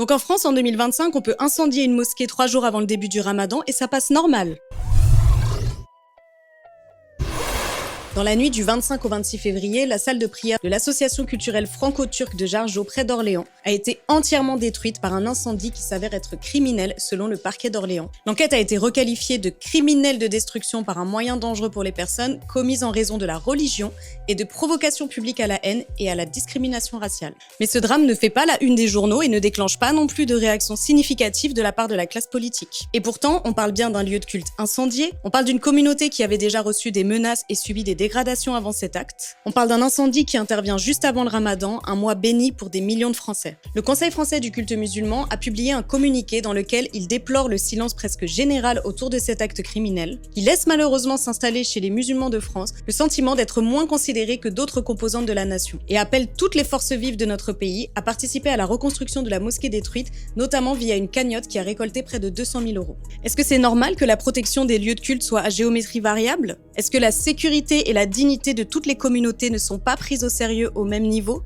Donc en France, en 2025, on peut incendier une mosquée 3 jours avant le début du Ramadan et ça passe normal. Dans la nuit du 25 au 26 février, la salle de prière de l'association culturelle franco-turque de Jargeau, près d'Orléans, a été entièrement détruite par un incendie qui s'avère être criminel selon le parquet d'Orléans. L'enquête a été requalifiée de criminel de destruction par un moyen dangereux pour les personnes commise en raison de la religion et de provocation publique à la haine et à la discrimination raciale. Mais ce drame ne fait pas la une des journaux et ne déclenche pas non plus de réactions significatives de la part de la classe politique. Et pourtant, on parle bien d'un lieu de culte incendié, on parle d'une communauté qui avait déjà reçu des menaces et subi des dégradation avant cet acte. On parle d'un incendie qui intervient juste avant le Ramadan, un mois béni pour des millions de Français. Le Conseil français du culte musulman a publié un communiqué dans lequel il déplore le silence presque général autour de cet acte criminel, qui laisse malheureusement s'installer chez les musulmans de France le sentiment d'être moins considérés que d'autres composantes de la nation, et appelle toutes les forces vives de notre pays à participer à la reconstruction de la mosquée détruite, notamment via une cagnotte qui a récolté près de 200 000 €. Est-ce que c'est normal que la protection des lieux de culte soit à géométrie variable? Est-ce que la sécurité et la dignité de toutes les communautés ne sont pas prises au sérieux au même niveau?